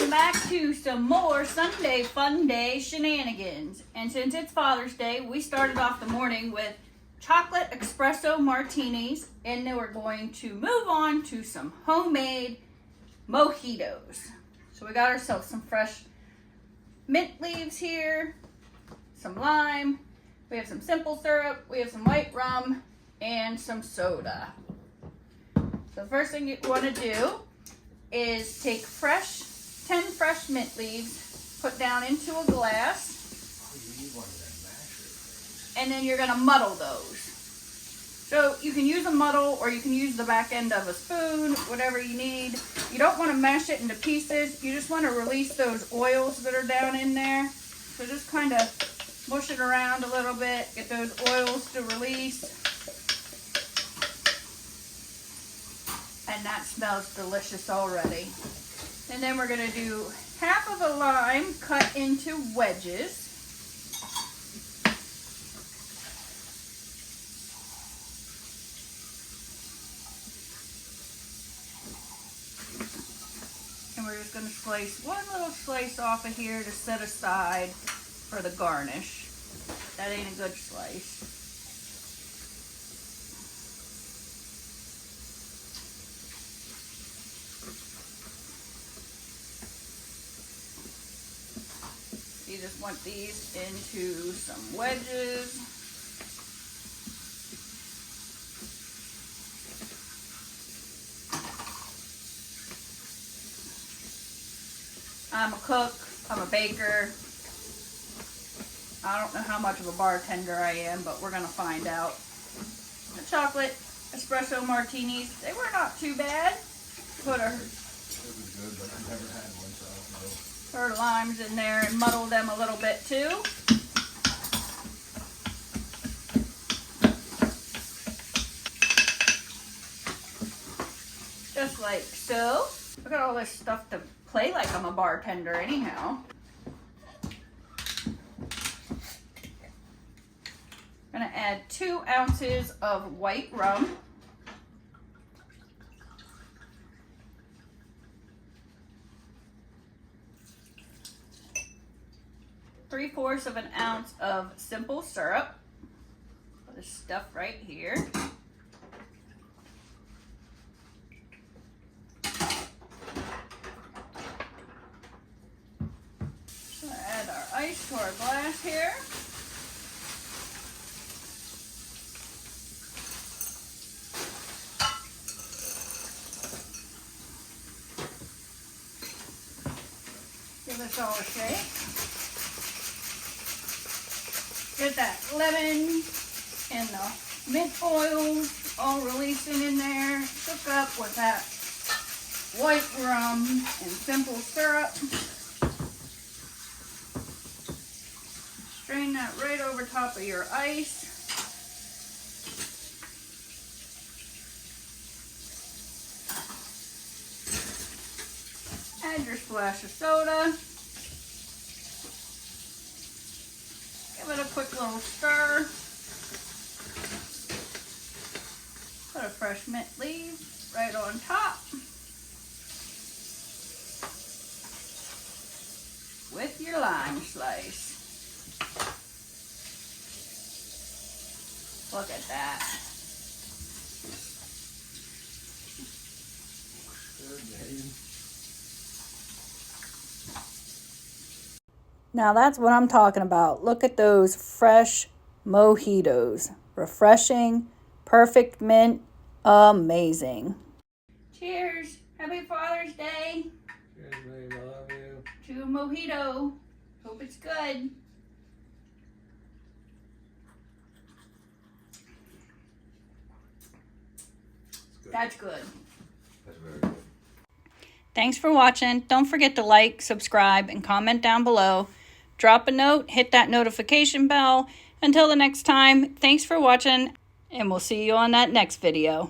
Welcome back to some more Sunday Fun Day shenanigans. And since it's Father's Day, we started off the morning with chocolate espresso martinis, and then we're going to move on to some homemade mojitos. So we got ourselves some fresh mint leaves here, some lime, we have some simple syrup, we have some white rum, and some soda. So the first thing you want to do is take 10 fresh mint leaves, put down into a glass, and then you're going to muddle those. So you can use a muddle or you can use the back end of a spoon, whatever you need. You don't want to mash it into pieces. You just want to release those oils that are down in there. So just kind of mush it around a little bit, get those oils to release. And that smells delicious already. And then we're going to do half of a lime cut into wedges. And we're just going to slice one little slice off of here to set aside for the garnish. That ain't a good slice. You just want these into some wedges. I'm a cook, I'm a baker. I don't know how much of a bartender I am, but we're gonna find out. The chocolate espresso martinis, they were not too bad. Put It was good, but I've never had one, so I don't know. our limes in there and muddle them a little bit too. Just like so. Look at all this stuff to play like I'm a bartender anyhow. I'm gonna add 2 ounces of white rum. Three-fourths of an ounce of simple syrup. This stuff right here. So add our ice to our glass here. Give this all a shake. Get that lemon and the mint oil all releasing in there. Cook up with that white rum and simple syrup. Strain that right over top of your ice. Add your splash of soda. Give it a quick little stir. Put a fresh mint leaf right on top. With your lime slice. Look at that. Now that's what I'm talking about. Look at those fresh mojitos. Refreshing, perfect mint, amazing. Cheers. Happy Father's Day. Cheers, babe. I love you. To a mojito. Hope it's good. That's good. That's very good. Thanks for watching. Don't forget to like, subscribe, and comment down below. Drop a note, hit that notification bell. Until the next time, thanks for watching, and we'll see you on that next video.